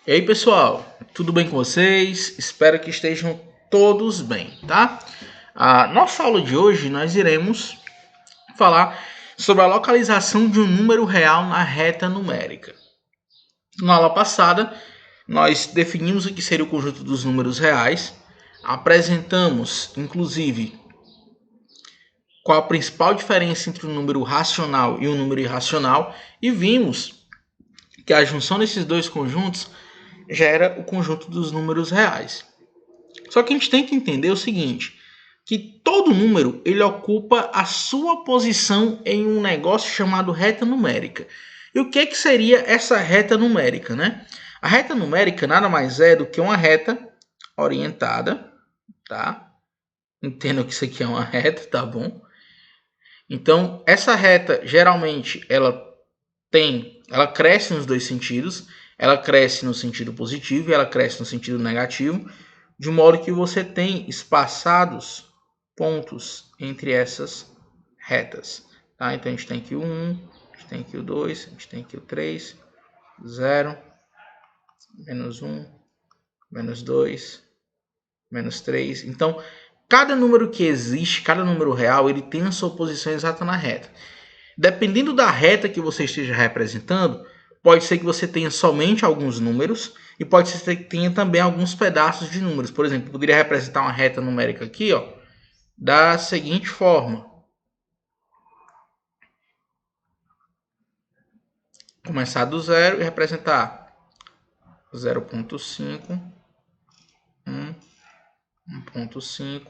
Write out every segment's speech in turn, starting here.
E aí, pessoal, tudo bem com vocês? Espero que estejam todos bem, tá? A nossa aula de hoje nós iremos falar sobre a localização de um número real na reta numérica. Na aula passada, nós definimos o que seria o conjunto dos números reais, apresentamos, inclusive, qual a principal diferença entre um número racional e um número irracional e vimos que a junção desses dois conjuntos gera o conjunto dos números reais. Só que a gente tem que entender o seguinte, que todo número ele ocupa a sua posição em um negócio chamado reta numérica. E o que seria essa reta numérica, né? A reta numérica nada mais é do que uma reta orientada, tá? Entendo que isso aqui é uma reta, tá bom? Então, essa reta geralmente ela cresce nos dois sentidos, ela cresce no sentido positivo e ela cresce no sentido negativo, de modo que você tem espaçados pontos entre essas retas. Tá? Então a gente tem aqui o 1, a gente tem aqui o 2, a gente tem aqui o 3, 0, menos 1, menos 2, menos 3. Então, cada número que existe, cada número real, ele tem a sua posição exata na reta. Dependendo da reta que você esteja representando, pode ser que você tenha somente alguns números e pode ser que tenha também alguns pedaços de números. Por exemplo, eu poderia representar uma reta numérica aqui, ó, da seguinte forma. Começar do zero e representar 0.5, 1, 1.5,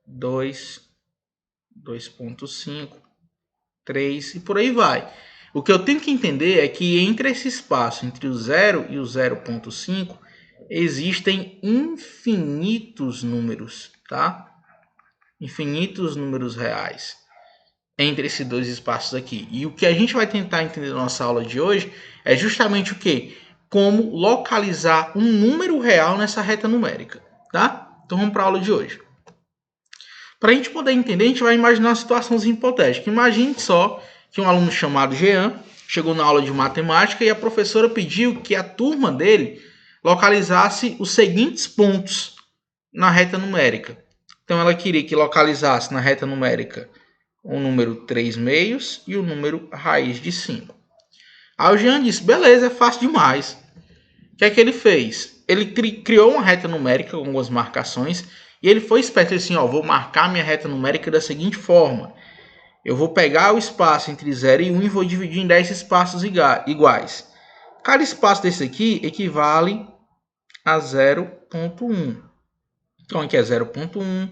2, 2.5, 3 e por aí vai. O que eu tenho que entender é que entre esse espaço, entre o 0 e o 0.5, existem infinitos números, tá? Infinitos números reais entre esses dois espaços aqui. E o que a gente vai tentar entender na nossa aula de hoje é justamente o quê? Como localizar um número real nessa reta numérica, tá? Então vamos para a aula de hoje. Para a gente poder entender, a gente vai imaginar uma situação hipotética. Imagine só que um aluno chamado Jean chegou na aula de matemática e a professora pediu que a turma dele localizasse os seguintes pontos na reta numérica. Então ela queria que localizasse na reta numérica o número 3 meios e o número raiz de 5. Aí o Jean disse, beleza, é fácil demais. O que é que ele fez? Ele criou uma reta numérica com algumas marcações e ele foi esperto assim, ó, vou marcar minha reta numérica da seguinte forma. Eu vou pegar o espaço entre 0 e 1 e vou dividir em 10 espaços iguais. Cada espaço desse aqui equivale a 0.1. Então aqui é 0.1,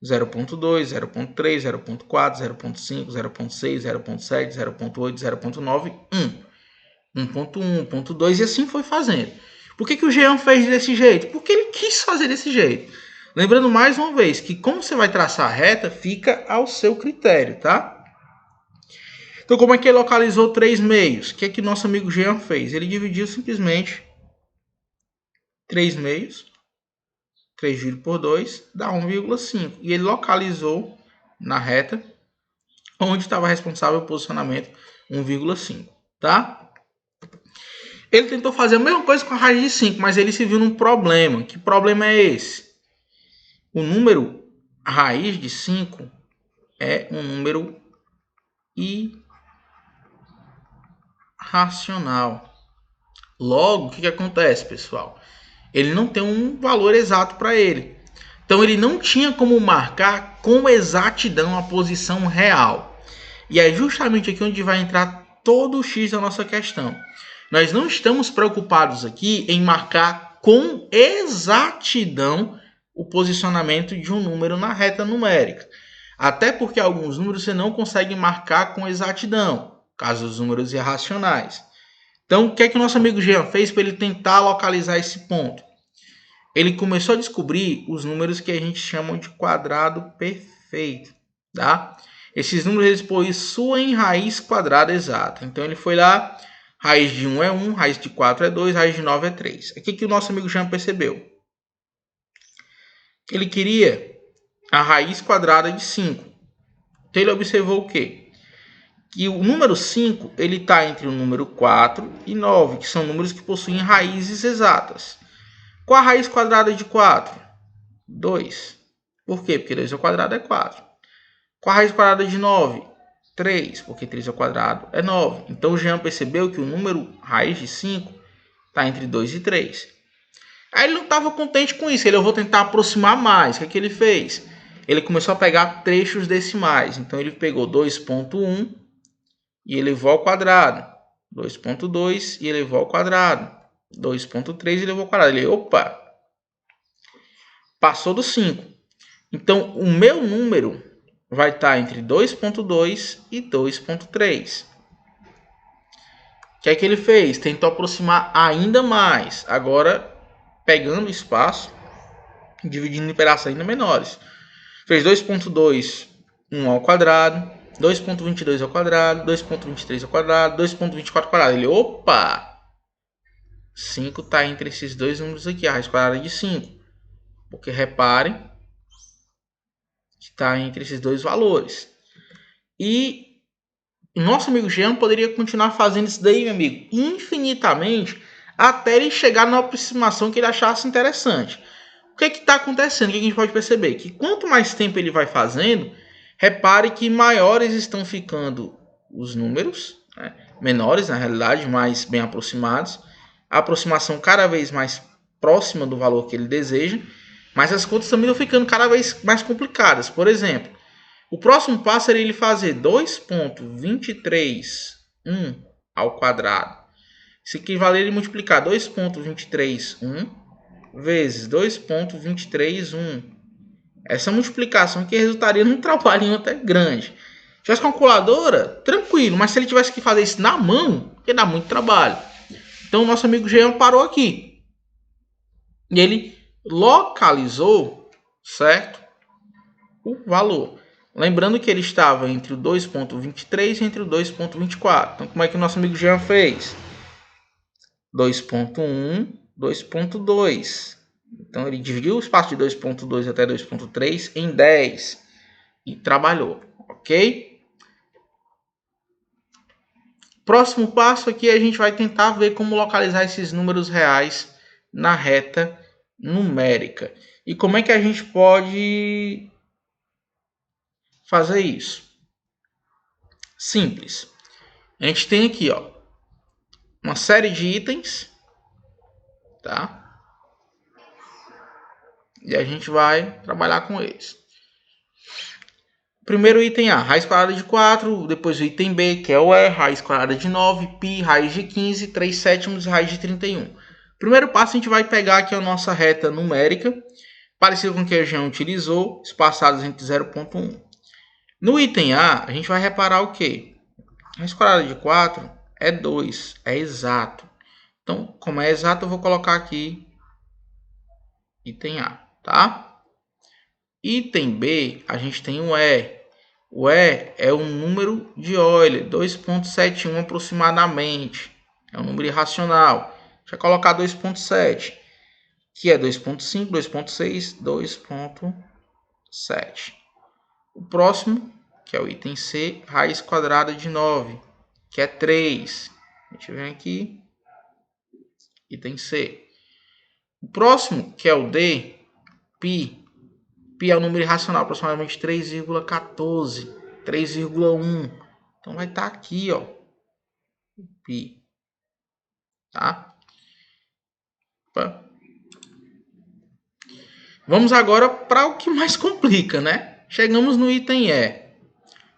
0.2, 0.3, 0.4, 0.5, 0.6, 0.7, 0.8, 0.9, 1. 1.1, 1.2 e assim foi fazendo. Por que o Jean fez desse jeito? Porque ele quis fazer desse jeito. Lembrando mais uma vez que como você vai traçar a reta, fica ao seu critério, tá? Então como é que ele localizou 3 meios? O que é que nosso amigo Jean fez? Ele dividiu simplesmente 3 meios, 3 dividido por 2, dá 1,5. E ele localizou na reta onde estava responsável o posicionamento 1,5, tá? Ele tentou fazer a mesma coisa com a raiz de 5, mas ele se viu num problema. Que problema é esse? O número raiz de 5 é um número irracional. Logo, o que acontece, pessoal? Ele não tem um valor exato para ele. Então, ele não tinha como marcar com exatidão a posição real. E é justamente aqui onde vai entrar todo o X da nossa questão. Nós não estamos preocupados aqui em marcar com exatidão o posicionamento de um número na reta numérica. Até porque alguns números você não consegue marcar com exatidão, caso os números irracionais. Então, o que é que o nosso amigo Jean fez para ele tentar localizar esse ponto? Ele começou a descobrir os números que a gente chama de quadrado perfeito, tá? Esses números eles possuem raiz quadrada exata. Então ele foi lá, raiz de 1 é 1, raiz de 4 é 2, raiz de 9 é 3. O que o nosso amigo Jean percebeu? Ele queria a raiz quadrada de 5. Então ele observou o quê? que o número 5 ele está entre o número 4 e 9, que são números que possuem raízes exatas. Qual a raiz quadrada de 4? 2. Por quê? Porque 2 ao quadrado é 4. Qual a raiz quadrada de 9? 3, porque 3 ao quadrado é 9. Então o Jean percebeu que o número raiz de 5 está entre 2 e 3. Aí ele não estava contente com isso. Eu vou tentar aproximar mais. O que ele fez? Ele começou a pegar trechos decimais. Então ele pegou 2.1 e elevou ao quadrado. 2.2 e elevou ao quadrado. 2.3 e elevou ao quadrado. Ele, opa, passou do 5. Então o meu número vai estar entre 2.2 e 2.3. O que é que ele fez? Tentou aproximar ainda mais. Agora, pegando espaço, dividindo em pedaços ainda menores. Fez 2.2, 1 ao quadrado, 2.22 ao quadrado, 2.23 ao quadrado, 2.24 ao quadrado. Ele, opa! 5 está entre esses dois números aqui, a raiz quadrada de 5. Porque reparem que está entre esses dois valores. E o nosso amigo Jean poderia continuar fazendo isso daí, meu amigo, infinitamente, até ele chegar na aproximação que ele achasse interessante. O que está acontecendo? O que a gente pode perceber? Que quanto mais tempo ele vai fazendo, repare que maiores estão ficando os números, né? Menores na realidade, mais bem aproximados. A aproximação cada vez mais próxima do valor que ele deseja, mas as contas também estão ficando cada vez mais complicadas. Por exemplo, o próximo passo seria ele fazer 2.231 ao quadrado. Isso equivale a ele multiplicar 2.231 vezes 2.231. Essa multiplicação que resultaria num trabalhinho até grande. Se tivesse calculadora, tranquilo, mas se ele tivesse que fazer isso na mão, ia dar muito trabalho. Então o nosso amigo Jean parou aqui. E ele localizou, certo, o valor. Lembrando que ele estava entre o 2.23 e entre o 2.24. Então como é que o nosso amigo Jean fez? 2.1, 2.2. Então ele dividiu o espaço de 2.2 até 2.3 em 10 e trabalhou, ok? Próximo passo aqui a gente vai tentar ver como localizar esses números reais na reta numérica. E como é que a gente pode fazer isso? Simples. A gente tem aqui, ó, uma série de itens, tá? E a gente vai trabalhar com eles. Primeiro item A, raiz quadrada de 4, depois o item B, que é o E, raiz quadrada de 9, π, raiz de 15, 3 sétimos e raiz de 31. Primeiro passo, a gente vai pegar aqui a nossa reta numérica, parecida com o que a Jean utilizou, espaçados entre 0.1. No item A, a gente vai reparar o quê? Raiz quadrada de 4 é 2, é exato. Então, como é exato, eu vou colocar aqui item A, tá? Item B, a gente tem o E. O E é um número de Euler, 2.71 aproximadamente. É um número irracional. Deixa eu colocar 2.7, que é 2.5, 2.6, 2.7. O próximo, que é o item C, raiz quadrada de 9, que é 3. A gente vem aqui, item C. O próximo, que é o D, π. Π é um número irracional, aproximadamente 3,14, 3,1. Então vai estar aqui, ó, π. Tá? Opa. Vamos agora para o que mais complica, né? Chegamos no item E.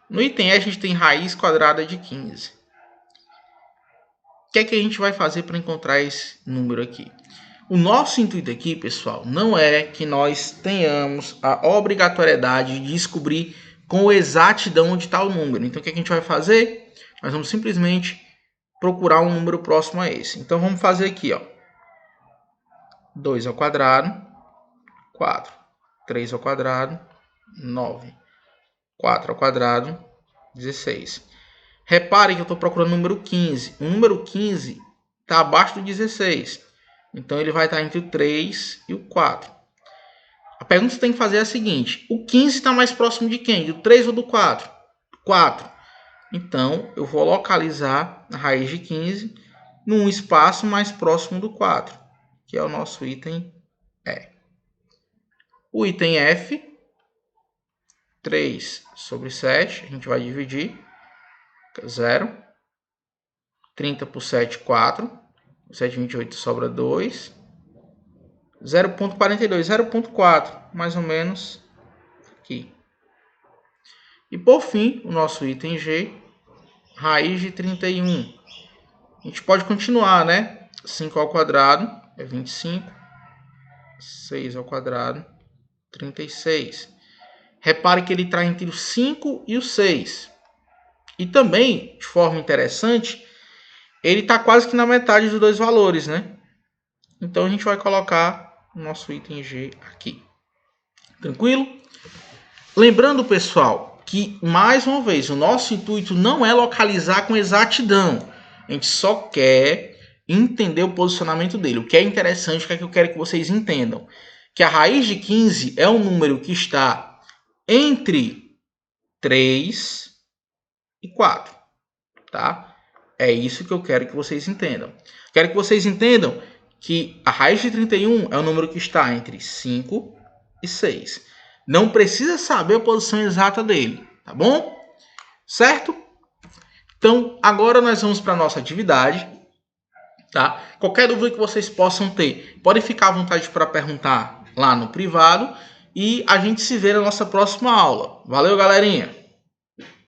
No item E a gente tem raiz quadrada de 15. O que é que a gente vai fazer para encontrar esse número aqui? O nosso intuito aqui, pessoal, não é que nós tenhamos a obrigatoriedade de descobrir com exatidão onde está o número. Então, o que a gente vai fazer? Nós vamos simplesmente procurar um número próximo a esse. Então, vamos fazer aqui, ó. 2 ao quadrado, 4. 3 ao quadrado, 9. 4 ao quadrado, 16. Repare que eu estou procurando o número 15. O número 15 está abaixo do 16. Então, ele vai estar entre o 3 e o 4. A pergunta que você tem que fazer é a seguinte. O 15 está mais próximo de quem? Do 3 ou do 4? 4. Então, eu vou localizar a raiz de 15 num espaço mais próximo do 4, que é o nosso item E. O item F, 3 sobre 7, a gente vai dividir, 0. 30 por 7, 4. 7, 28 sobra 2. 0,42, 0,4, mais ou menos aqui. E por fim, o nosso item G, raiz de 31. A gente pode continuar, né? 5 ao quadrado é 25. 6 ao quadrado, 36. Repare que ele está entre o 5 e o 6. E também, de forma interessante, ele está quase que na metade dos dois valores, né? Então a gente vai colocar o nosso item G aqui. Tranquilo? Lembrando, pessoal, que, mais uma vez, o nosso intuito não é localizar com exatidão. A gente só quer entender o posicionamento dele. O que é interessante, o que é que eu quero que vocês entendam? Que a raiz de 15 é um número que está entre 3 e 4. Tá? É isso que eu quero que vocês entendam. Quero que vocês entendam que a raiz de 31 é um número que está entre 5 e 6. Não precisa saber a posição exata dele, tá bom? Certo? Então, agora nós vamos para a nossa atividade. Tá? Qualquer dúvida que vocês possam ter, podem ficar à vontade para perguntar lá no privado. E a gente se vê na nossa próxima aula. Valeu, galerinha!